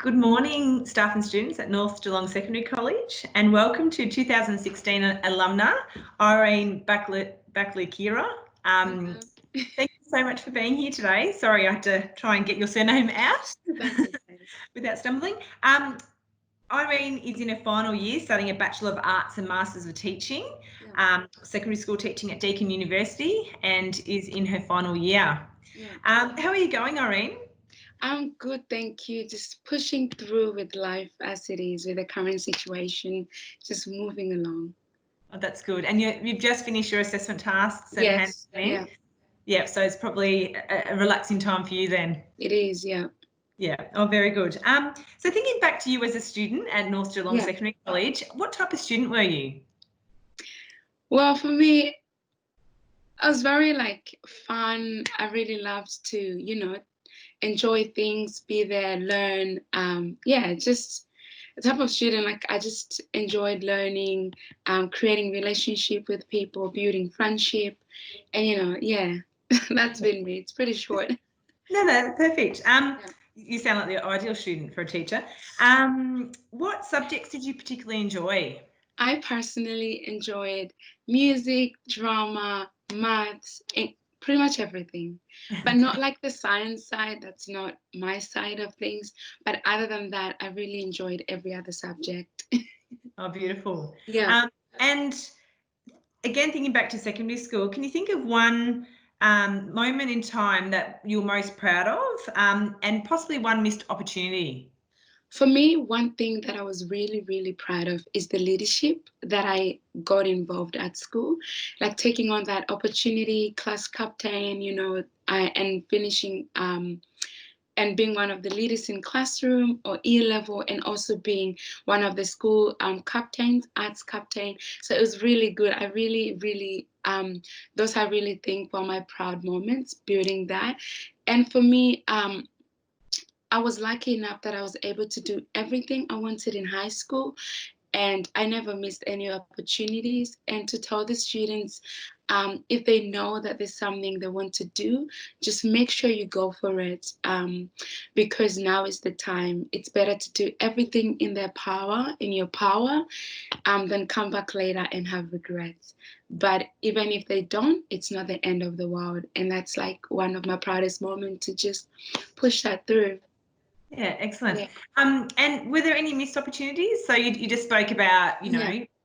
Good morning, staff and students at North Geelong Secondary College, and welcome to 2016 Alumni, Irene Bakulikira. Thank you so much for being here today. Sorry, I had to try and get your surname out without stumbling. Irene is in her final year studying a Bachelor of Arts and Masters of Teaching, secondary school teaching at Deakin University, and is in her final year. How are you going, Irene? I'm good, thank you. Just pushing through with life as it is, with the current situation, just moving along. Oh, that's good. And you've just finished your assessment tasks and Yes, handed in? Yeah, so it's probably a relaxing time for you then. It is, yeah. Yeah, oh, very good. So thinking back to you as a student at North Geelong Secondary College, what type of student were you? Well, for me, I was very fun. I really loved to, enjoy things, be there, learn. Just the type of student, I just enjoyed learning, creating relationship with people, building friendship. And, that's been me. It's pretty short. No, perfect. You sound like the ideal student for a teacher. What subjects did you particularly enjoy? I personally enjoyed music, drama, maths, pretty much everything, but not like the science side. That's not my side of things. But other than that, I really enjoyed every other subject. Oh, beautiful. Yeah. And again, thinking back to secondary school, can you think of one moment in time that you're most proud of, and possibly one missed opportunity? For me, one thing that I was really, really proud of is the leadership that I got involved at school, like taking on that opportunity, class captain, and finishing and being one of the leaders in classroom or E-level, and also being one of the school captains, arts captain. So it was really good. I really, really, those I really think were my proud moments, building that. And for me, I was lucky enough that I was able to do everything I wanted in high school, and I never missed any opportunities. And to tell the students, if they know that there's something they want to do, just make sure you go for it, because now is the time. It's better to do everything in your power, than come back later and have regrets. But even if they don't, it's not the end of the world. And that's like one of my proudest moments, to just push that through. Yeah, excellent. Yeah. And were there any missed opportunities? So you just spoke about,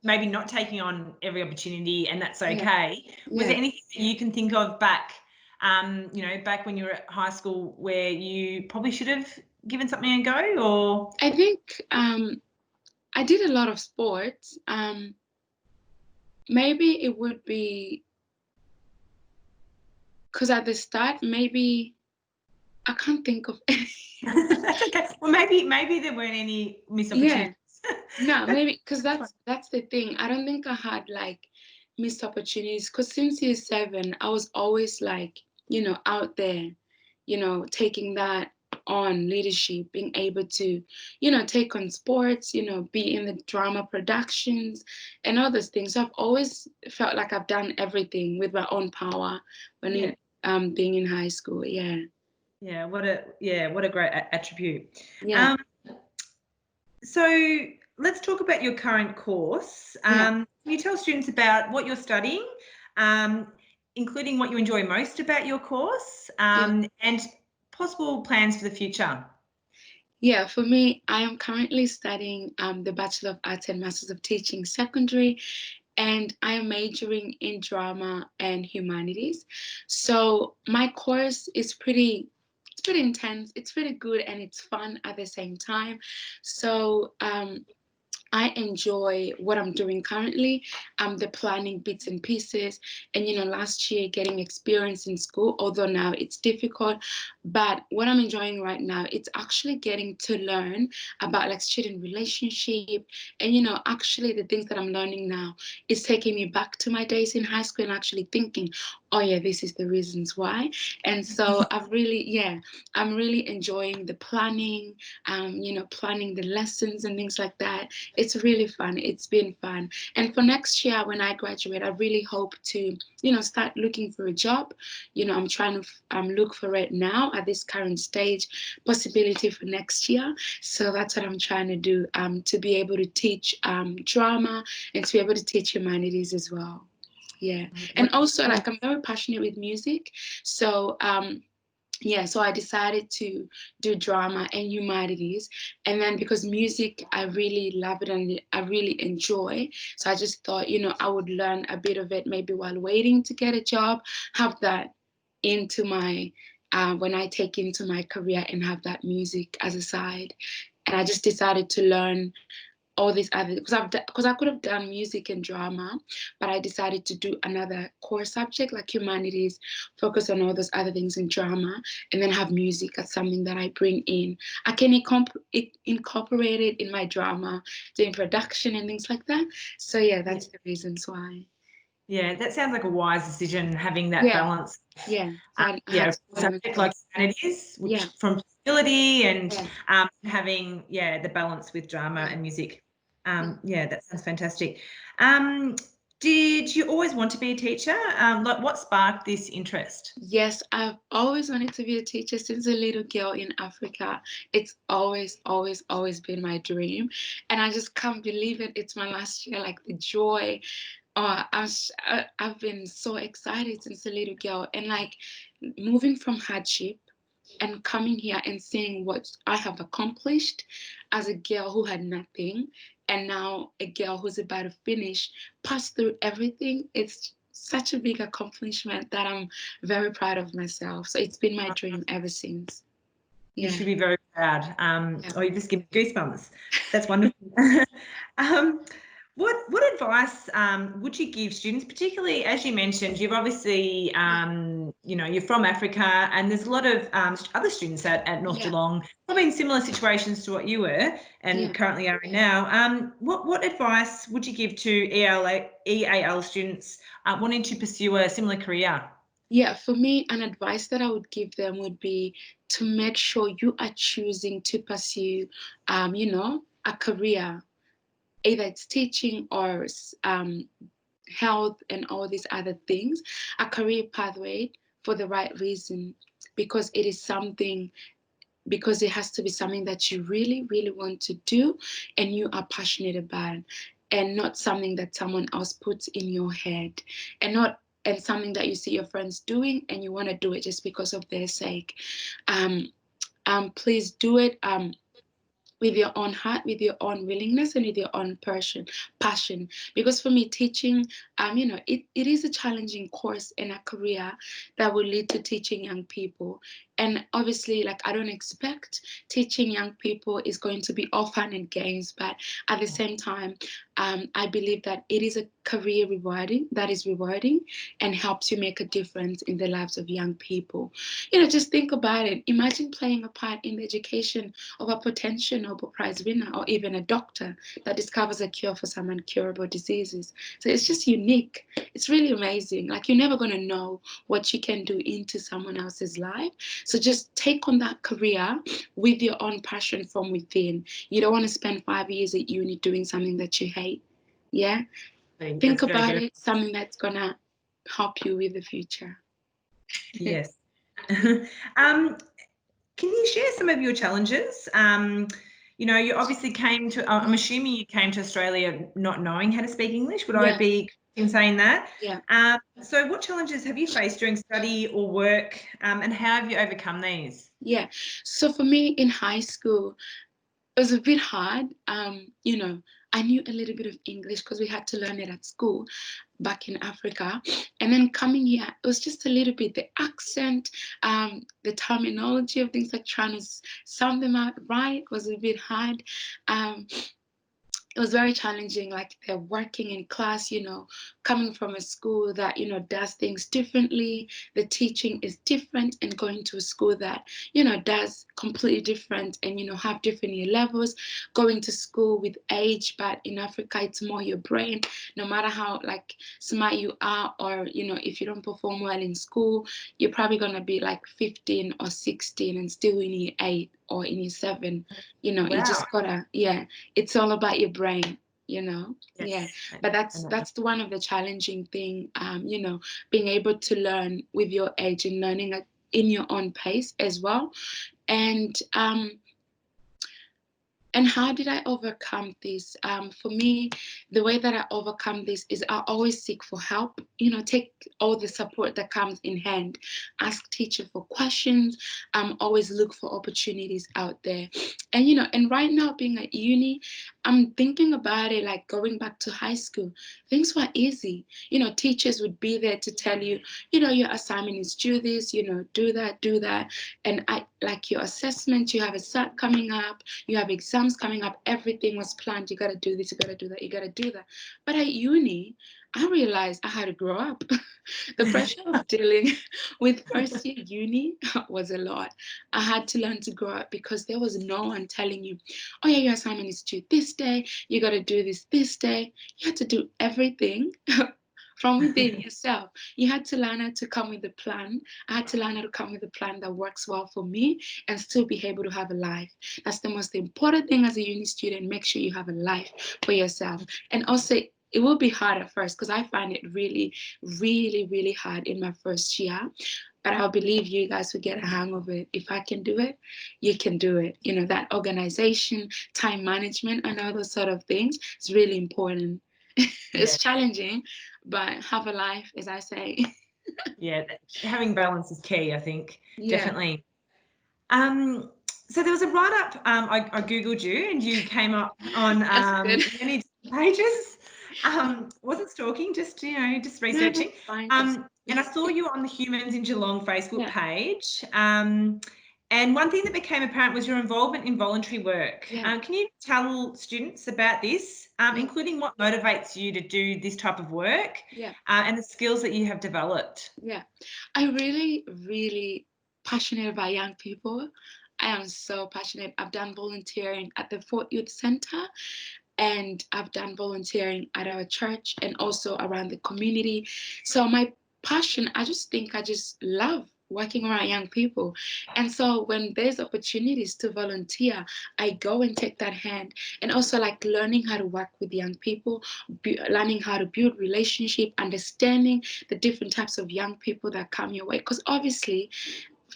maybe not taking on every opportunity, and that's okay. Yeah. Was there anything that you can think of back, back when you were at high school where you probably should have given something a go? Or I think I did a lot of sports. Maybe it would be because at the start, maybe I can't think of any. That's okay. Well, maybe there weren't any missed opportunities. No, maybe because that's the thing. I don't think I had missed opportunities, because since year 7, I was always out there, taking that on, leadership, being able to, take on sports, be in the drama productions and all those things. So I've always felt like I've done everything with my own power when being in high school. Yeah. Yeah, what a great attribute. Yeah. So let's talk about your current course. Can you tell students about what you're studying, including what you enjoy most about your course, and possible plans for the future? Yeah, for me, I am currently studying the Bachelor of Arts and Masters of Teaching Secondary, and I am majoring in drama and humanities. So my course is pretty intense. It's pretty good, and it's fun at the same time. So I enjoy what I'm doing currently, the planning bits and pieces, and last year getting experience in school, although now it's difficult. But what I'm enjoying right now, it's actually getting to learn about student relationship, and actually the things that I'm learning now is taking me back to my days in high school and actually thinking, oh yeah, this is the reasons why. And so I'm really enjoying the planning, planning the lessons and things like that. It's really fun. It's been fun. And for next year, when I graduate, I really hope to, start looking for a job. I'm trying to look for it now at this current stage, possibility for next year. So that's what I'm trying to do, to be able to teach drama and to be able to teach humanities as well. Yeah. And also, like, I'm very passionate with music. So, so I decided to do drama and humanities. And then because music, I really love it and I really enjoy. So I just thought, I would learn a bit of it maybe while waiting to get a job, have that into my, when I take into my career and have that music as a side. And I just decided to learn all these other, because I could have done music and drama, but I decided to do another core subject like humanities, focus on all those other things in drama, and then have music as something that I bring in. I can incorporate it in my drama, doing production and things like that. So yeah, that's the reasons why. Yeah, that sounds like a wise decision, having that balance. Yeah. Subject like humanities, which from stability and having the balance with drama and music. That sounds fantastic. Did you always want to be a teacher? Like, what sparked this interest? Yes, I've always wanted to be a teacher since a little girl in Africa. It's always, always, always been my dream. And I just can't believe it. It's my last year, like the joy. I've been so excited since a little girl. And like moving from hardship and coming here and seeing what I have accomplished as a girl who had nothing, and now a girl who's about to finish, pass through everything. It's such a big accomplishment that I'm very proud of myself. So it's been my dream ever since. You should be very proud. You just give me goosebumps. That's wonderful. What advice would you give students, particularly as you mentioned, you've obviously, you're from Africa, and there's a lot of other students at North Geelong, probably in similar situations to what you were and currently are in now. What advice would you give to EAL students wanting to pursue a similar career? Yeah, for me, an advice that I would give them would be to make sure you are choosing to pursue, a career, either it's teaching or health and all these other things, a career pathway for the right reason, because it is something, because it has to be something that you really, really want to do and you are passionate about, and not something that someone else puts in your head, and something that you see your friends doing and you want to do it just because of their sake. Please do it with your own heart, with your own willingness, and with your own passion. Because for me, teaching, it is a challenging course and a career that will lead to teaching young people. And obviously, like, I don't expect teaching young people is going to be all fun and games, but at the same time, I believe that it is a career that is rewarding and helps you make a difference in the lives of young people. Just think about it. Imagine playing a part in the education of a potential Nobel Prize winner, or even a doctor that discovers a cure for some incurable diseases. So it's just unique. It's really amazing. Like, you're never going to know what you can do into someone else's life. So just take on that career with your own passion from within. You don't want to spend 5 years at uni doing something that you hate. Yeah? Think about it, something that's going to help you with the future. Yes. Can you share some of your challenges? You obviously came to, I'm assuming you came to Australia not knowing how to speak English. Would I be in saying that? Yeah. So what challenges have you faced during study or work, and how have you overcome these? Yeah. So for me in high school, it was a bit hard. I knew a little bit of English because we had to learn it at school back in Africa. And then coming here, it was just a little bit, the accent, the terminology of things, like trying to sound them out right was a bit hard. It was very challenging, like they're working in class, coming from a school that, does things differently. The teaching is different, and going to a school that, does completely different and, have different year levels, going to school with age, but in Africa, it's more your brain. No matter how like smart you are, or, if you don't perform well in school, you're probably going to be like 15 or 16 and still in year 8. or in year 7. You know, you Wow. just gotta, it's all about your brain, you know. Yes. But that's one of the challenging thing, you know, being able to learn with your age and learning in your own pace as well. And how did I overcome this? For me, the way that I overcome this is I always seek for help, you know, take all the support that comes in hand, ask teacher for questions, always look for opportunities out there. And, you know, and right now being at uni, I'm thinking about it like going back to high school. Things were easy. You know, teachers would be there to tell you, you know, your assignment is do this, you know, do that. And I like your assessment, you have a SAT coming up, you have exams coming up, everything was planned. You got to do this, you got to do that, you got to do that. But at uni, I realized I had to grow up. The pressure of dealing with first year uni was a lot. I had to learn to grow up because there was no one telling you, oh yeah, your assignment is due this day, you got to do this day. You had to do everything from within yourself. You had to learn how to come with a plan. I had to learn how to come with a plan that works well for me and still be able to have a life. That's the most important thing as a uni student. Make sure you have a life for yourself. And also, it will be hard at first because I find it really, really, really hard in my first year. But I believe you guys will get a hang of it. If I can do it, you can do it. You know, that organization, time management, and all those sort of things is really important. It's challenging, but have a life, as I say. Yeah, having balance is key, I think. Definitely. So there was a write-up, I Googled you and you came up on many pages. Wasn't stalking, just, you know, just researching. And I saw you on the Humans in Geelong Facebook page. And one thing that became apparent was your involvement in voluntary work. Can you tell students about this, including what motivates you to do this type of work and the skills that you have developed? I'm really, really passionate about young people. I am so passionate. I've done volunteering at the Fort Youth Centre, and I've done volunteering at our church and also around the community. So my passion, I just love working around young people. And so when there's opportunities to volunteer, I go and take that hand. And also like learning how to work with young people, learning how to build relationship, understanding the different types of young people that come your way. Because obviously,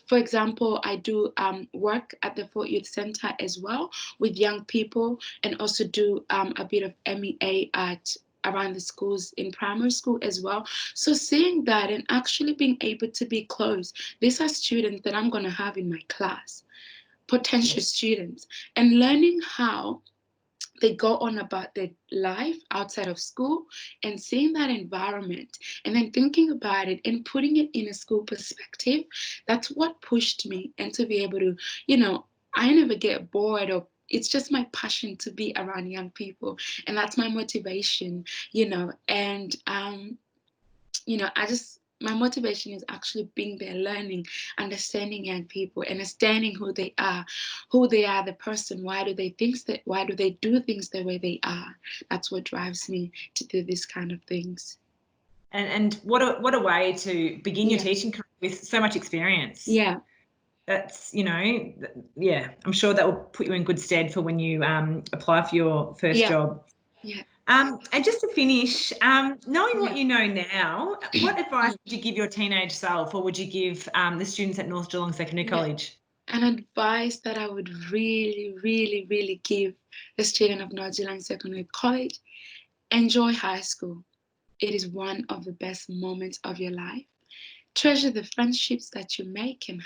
for example, I do work at the Fort Youth Centre as well with young people, and also do a bit of MEA at around the schools in primary school as well. So seeing that and actually being able to be close, these are students that I'm going to have in my class, potential students, and learning how they go on about their life outside of school and seeing that environment and then thinking about it and putting it in a school perspective. That's what pushed me, and to be able to, you know, I never get bored, or it's just my passion to be around young people, and that's my motivation, you know. And you know, my motivation is actually being there, learning, understanding young people, understanding who they are, the person, why do they do things the way they are. That's what drives me to do this kind of things. And what a way to begin your teaching career with so much experience. That's, you know, I'm sure that will put you in good stead for when you apply for your first job. And just to finish, knowing what you know now, what advice would you give your teenage self, or would you give the students at North Geelong Secondary College? An advice that I would really, really, really give the student of North Geelong Secondary College: enjoy high school. It is one of the best moments of your life. Treasure the friendships that you make and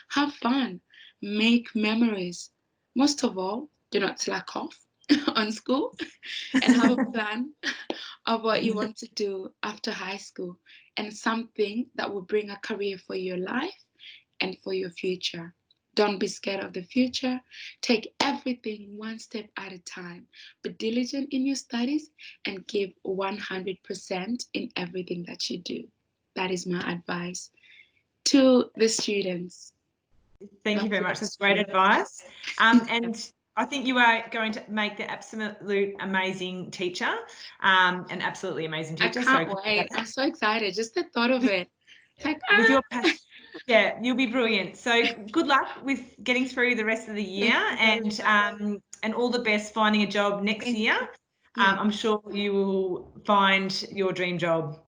have fun, make memories. Most of all, do not slack off on school, and have a plan of what you want to do after high school, and something that will bring a career for your life and for your future. Don't be scared of the future. Take everything one step at a time. Be diligent in your studies and give 100% in everything that you do. That is my advice to the students. Thank you very much. That's great advice. And I think you are going to make the absolute amazing teacher, an absolutely amazing teacher. I can't wait. I'm so excited. Just the thought of it. With your passion. Yeah, you'll be brilliant. So good luck with getting through the rest of the year, and all the best finding a job next year. I'm sure you will find your dream job.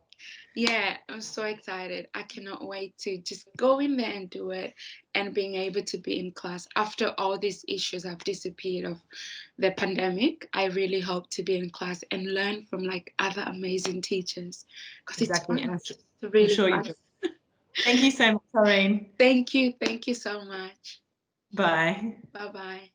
Yeah, I'm so excited. I cannot wait to just go in there and do it, and being able to be in class after all these issues have disappeared of the pandemic. I really hope to be in class and learn from like other amazing teachers, because Exactly. it's really I'm sure fun. you will. Thank you so much, Irene. Thank you so much. Bye. Bye bye.